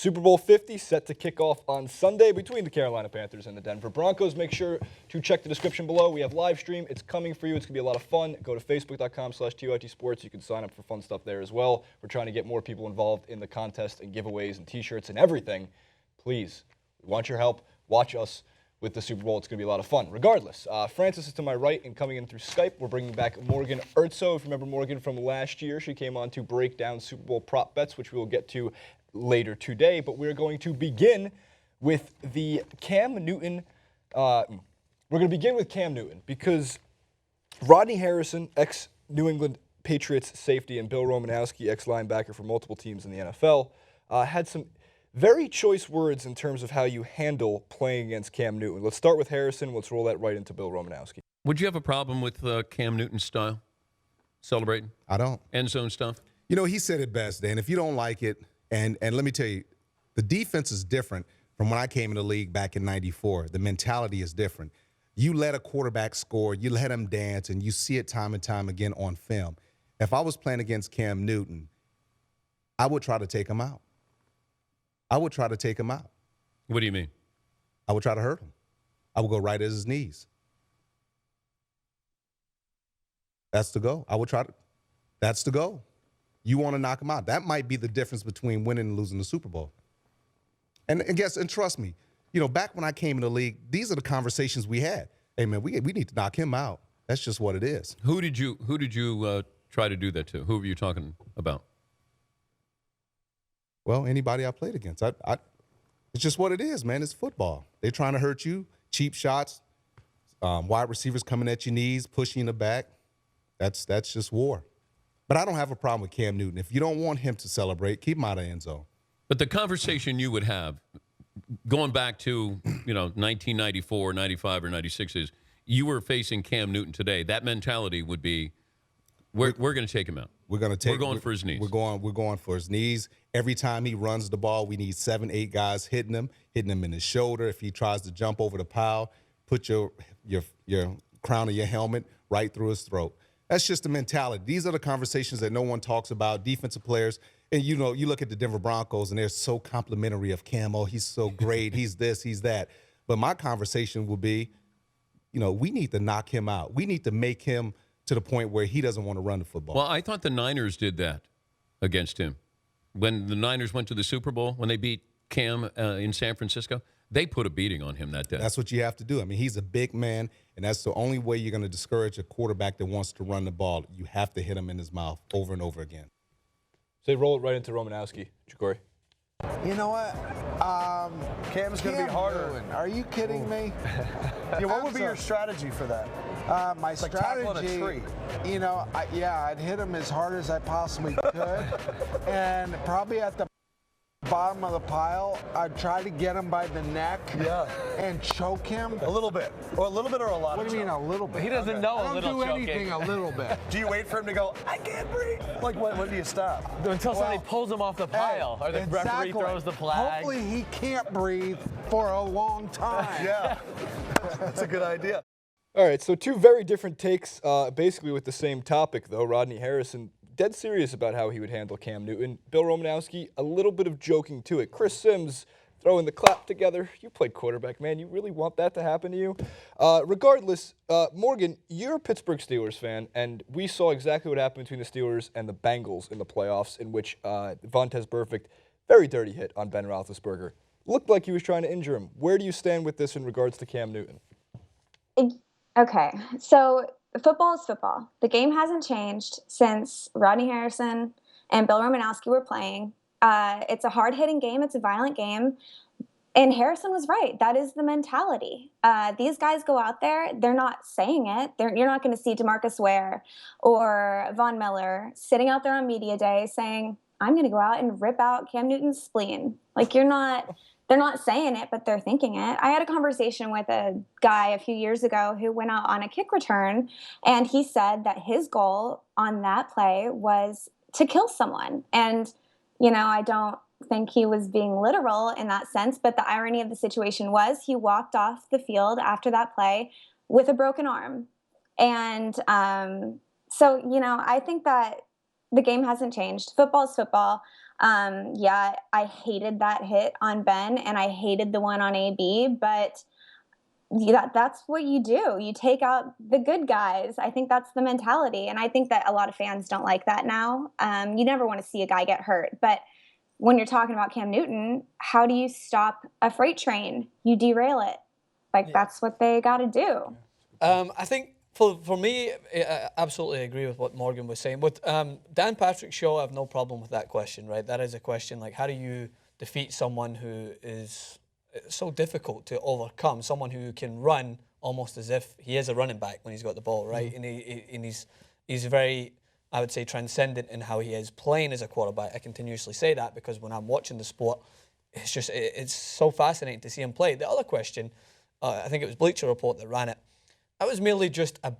Super Bowl 50 set to kick off on Sunday between the Carolina Panthers and the Denver Broncos. Make sure to check the description below. We have live stream. It's coming for you. It's going to be a lot of fun. Go to facebook.com/TYT Sports. You can sign up for fun stuff there as well. We're trying to get more people involved in the contest and giveaways and T-shirts and everything. Please, we want your help. Watch us with the Super Bowl. It's going to be a lot of fun. Regardless, Francis is to my right and coming in through Skype. We're bringing back Morgan Ertzo. If you remember Morgan from last year, she came on to break down Super Bowl prop bets, which we will get to later today. But we're going to begin with the Cam Newton. We're going to begin with Cam Newton because Rodney Harrison, ex-New England Patriots safety, and Bill Romanowski, ex-linebacker for multiple teams in the NFL, had some very choice words in terms of how you handle playing against Cam Newton. Let's start with Harrison. Let's roll that right into Bill Romanowski. Would you have a problem with Cam Newton's style? Celebrating? I don't. End zone stuff? You know, he said it best, Dan. If you don't like it, and let me tell you, the defense is different from when I came in the league back in '94. The mentality is different. You let a quarterback score, you let him dance, and you see it time and time again on film. If I was playing against Cam Newton, I would try to take him out. I would try to take him out. What do you mean? I would try to hurt him. I would go right at his knees. That's the goal. I would try to. That's the goal. You want to knock him out. That might be the difference between winning and losing the Super Bowl. And trust me, you know, back when I came in the league, these are the conversations we had. Hey, man, we need to knock him out. That's just what it is. Who did you try to do that to? Who were you talking about? Well, anybody I played against. It's just what it is, man. It's football. They're trying to hurt you. Cheap shots, wide receivers coming at your knees, pushing you in the back. That's just war. But I don't have a problem with Cam Newton. If you don't want him to celebrate, keep him out of the end zone. But the conversation you would have, going back to 1994, 95, or 96, is you were facing Cam Newton today. That mentality would be, we're going to take him out. We're going for his knees. We're going for his knees. Every time he runs the ball, we need 7, 8 guys hitting him in his shoulder. If he tries to jump over the pile, put your crown of your helmet right through his throat. That's just the mentality. These are the conversations that no one talks about. Defensive players, and you look at the Denver Broncos, and they're so complimentary of Cam. Oh, he's so great. He's this, he's that. But my conversation will be, we need to knock him out. We need to make him to the point where he doesn't want to run the football. Well, I thought the Niners did that against him. When the Niners went to the Super Bowl, when they beat Cam in San Francisco, they put a beating on him that day. That's what you have to do. I mean, he's a big man, and that's the only way you're going to discourage a quarterback that wants to run the ball. You have to hit him in his mouth over and over again. So they roll it right into Romanowski. Ja'Cory. You know what? Cam's going to be harder. Newton, are you kidding me? Yeah, what would be your strategy for that? My strategy, like tackling a tree. I'd hit him as hard as I possibly could, and probably at the bottom of the pile, I'd try to get him by the neck and choke him. A little bit. Or a little bit or a lot? What do you mean a little bit? He doesn't know a little I don't do choking. anything a little bit. Do you wait for him to go, I can't breathe? Like, when do you stop? Until somebody pulls him off the pile or the referee throws the flag. Hopefully he can't breathe for a long time. Yeah. That's a good idea. All right, so two very different takes, basically with the same topic, though. Rodney Harrison, dead serious about how he would handle Cam Newton. Bill Romanowski, a little bit of joking to it. Chris Sims throwing the clap together. You played quarterback, man. You really want that to happen to you? Regardless, Morgan, you're a Pittsburgh Steelers fan, and we saw exactly what happened between the Steelers and the Bengals in the playoffs, in which Vontaze Burfict, very dirty hit on Ben Roethlisberger. Looked like he was trying to injure him. Where do you stand with this in regards to Cam Newton? Okay, so football is football. The game hasn't changed since Rodney Harrison and Bill Romanowski were playing. It's a hard-hitting game. It's a violent game. And Harrison was right. That is the mentality. These guys go out there. They're not saying it. You're not going to see DeMarcus Ware or Von Miller sitting out there on media day saying, I'm going to go out and rip out Cam Newton's spleen. Like, they're not saying it, but they're thinking it. I had a conversation with a guy a few years ago who went out on a kick return, and he said that his goal on that play was to kill someone. And, I don't think he was being literal in that sense, but the irony of the situation was he walked off the field after that play with a broken arm. And so, I think that the game hasn't changed. Football is football. Yeah, I hated that hit on Ben, and I hated the one on AB, but that's what you do. You take out the good guys. I think that's the mentality, and I think that a lot of fans don't like that now. You never want to see a guy get hurt, but when you're talking about Cam Newton, how do you stop a freight train? You derail it. That's what they got to do. I think for me, I absolutely agree with what Morgan was saying. With Dan Patrick's show, I have no problem with that question, right? That is a question like, how do you defeat someone who is so difficult to overcome, someone who can run almost as if he is a running back when he's got the ball, right? Mm-hmm. And he's very, I would say, transcendent in how he is playing as a quarterback. I continuously say that because when I'm watching the sport, it's so fascinating to see him play. The other question, I think it was Bleacher Report that ran it, that was merely just a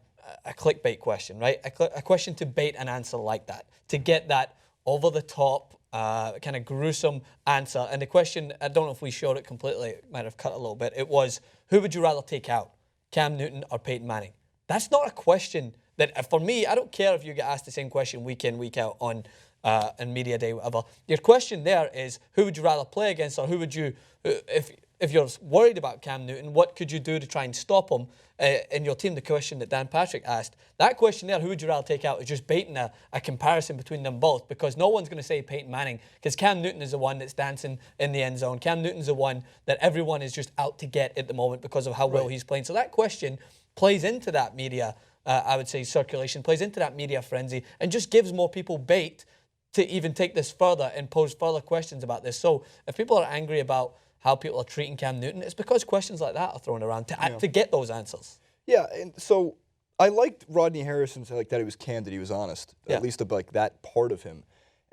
clickbait question, right? A question to bait an answer like that, to get that over-the-top, kind of gruesome answer. And the question, I don't know if we showed it completely, it might have cut a little bit, it was, who would you rather take out, Cam Newton or Peyton Manning? That's not a question that, for me, I don't care if you get asked the same question week in, week out on media day, whatever. Your question there is, who would you rather play against, or who would you, if you're worried about Cam Newton, what could you do to try and stop him in your team? The question that Dan Patrick asked. That question there, who would you rather take out, is just baiting a comparison between them both, because no one's going to say Peyton Manning, because Cam Newton is the one that's dancing in the end zone. Cam Newton's the one that everyone is just out to get at the moment because of how well he's playing. So that question plays into that media, I would say, circulation, plays into that media frenzy, and just gives more people bait to even take this further and pose further questions about this. So if people are angry about how people are treating Cam Newton, it's because questions like that are thrown around to get those answers. Yeah, and so I liked Rodney Harrison's like that he was candid, he was honest, at least about like that part of him.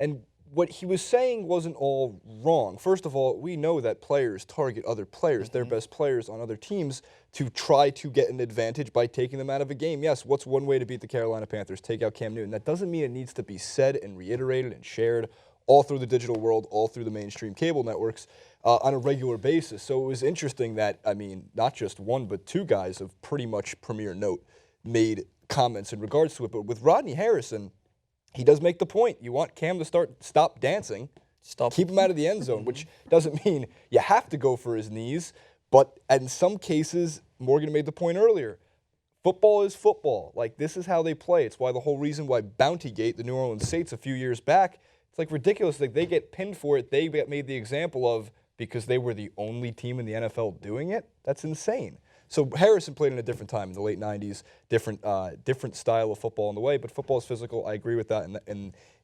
And what he was saying wasn't all wrong. First of all, we know that players target other players, their best players on other teams, to try to get an advantage by taking them out of a game. Yes, what's one way to beat the Carolina Panthers? Take out Cam Newton. That doesn't mean it needs to be said and reiterated and shared all through the digital world, all through the mainstream cable networks on a regular basis. So it was interesting that, I mean, not just one, but two guys of pretty much premier note made comments in regards to it. But with Rodney Harrison, he does make the point. You want Cam to stop dancing, keep him out of the end zone, which doesn't mean you have to go for his knees. But in some cases, Morgan made the point earlier, football is football. Like, this is how they play. It's why the whole reason why Bountygate, the New Orleans Saints a few years back, it's like ridiculous. Like, they get pinned for it. They get made the example of because they were the only team in the NFL doing it. That's insane. So Harrison played in a different time in the late 90s, different style of football in the way, but football is physical. I agree with that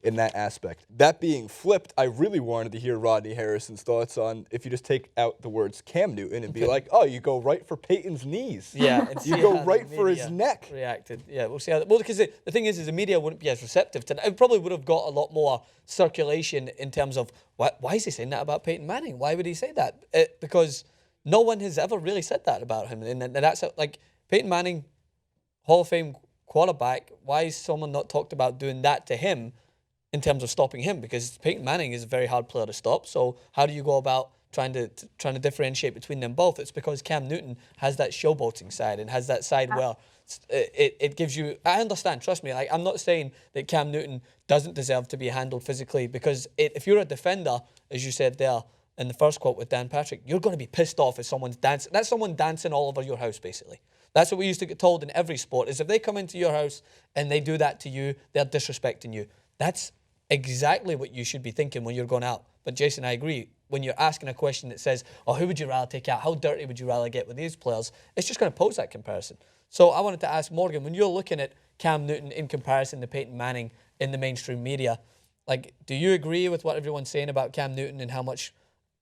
in that aspect. That being flipped, I really wanted to hear Rodney Harrison's thoughts on if you just take out the words Cam Newton and be like, oh, you go right for Peyton's knees. Yeah. You go right for his neck. Reacted. Yeah, we'll see how. Well, because the thing is the media wouldn't be as receptive to that. It probably would have got a lot more circulation in terms of why is he saying that about Peyton Manning? Why would he say that? Because no one has ever really said that about him. And that's like Peyton Manning, Hall of Fame quarterback. Why is someone not talked about doing that to him in terms of stopping him? Because Peyton Manning is a very hard player to stop. So how do you go about trying to differentiate between them both? It's because Cam Newton has that showboating side and has that side where it gives you. I understand. Trust me. Like, I'm not saying that Cam Newton doesn't deserve to be handled physically, because if you're a defender, as you said there in the first quote with Dan Patrick, you're going to be pissed off if someone's dancing. That's someone dancing all over your house, basically. That's what we used to get told in every sport, is if they come into your house and they do that to you, they're disrespecting you. That's exactly what you should be thinking when you're going out. But Jason, I agree. When you're asking a question that says, oh, who would you rather take out? How dirty would you rather get with these players? It's just going to pose that comparison. So I wanted to ask Morgan, when you're looking at Cam Newton in comparison to Peyton Manning in the mainstream media, like, do you agree with what everyone's saying about Cam Newton and how much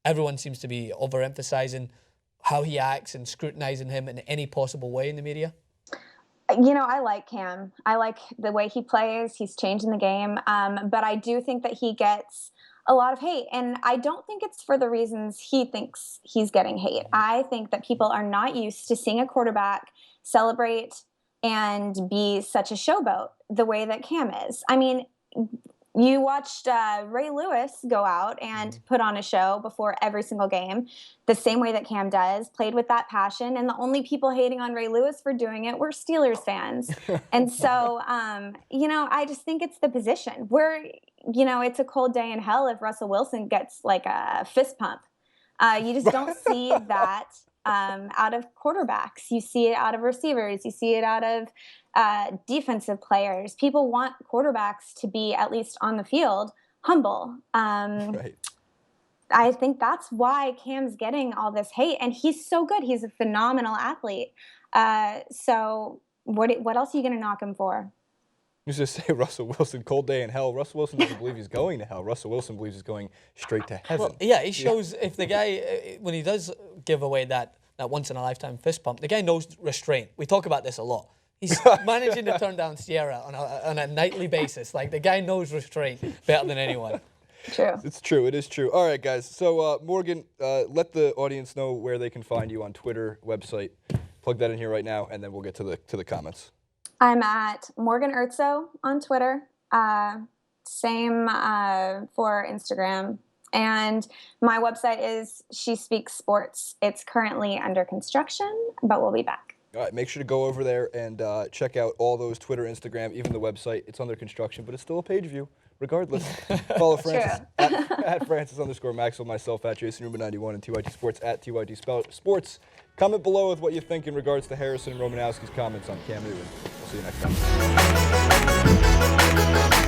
everyone seems to be overemphasizing how he acts and scrutinizing him in any possible way in the media? You know, I like Cam. I like the way he plays. He's changing the game. But I do think that he gets a lot of hate. And I don't think it's for the reasons he thinks he's getting hate. I think that people are not used to seeing a quarterback celebrate and be such a showboat the way that Cam is. I mean, you watched Ray Lewis go out and put on a show before every single game, the same way that Cam does, played with that passion. And the only people hating on Ray Lewis for doing it were Steelers fans. And so, you know, I just think it's the position where it's a cold day in hell if Russell Wilson gets like a fist pump. You just don't see that out of quarterbacks. You see it out of receivers. You see it out of defensive players. People want quarterbacks to be, at least on the field, humble. Right. I think that's why Cam's getting all this hate, and he's so good. He's a phenomenal athlete. So what else are you going to knock him for? You just say Russell Wilson, cold day in hell. Russell Wilson doesn't believe he's going to hell. Russell Wilson believes he's going straight to heaven. Well, yeah, he shows if the guy, when he does give away that once-in-a-lifetime fist pump, the guy knows restraint. We talk about this a lot. He's managing to turn down Sierra on a nightly basis. Like, the guy knows restraint better than anyone. True. It's true. It is true. All right, guys. So, Morgan, let the audience know where they can find you on Twitter, website. Plug that in here right now, and then we'll get to the comments. I'm at Morgan Ertzo on Twitter. Same for Instagram. And my website is She Speaks Sports. It's currently under construction, but we'll be back. All right, make sure to go over there and check out all those Twitter, Instagram, even the website. It's under construction, but it's still a page view, regardless. Follow Francis at Francis_Maxwell, myself at Jason Rubin 91, and TYT Sports at TYT Sports. Comment below with what you think in regards to Harrison and Romanowski's comments on Cam Newton. We'll see you next time.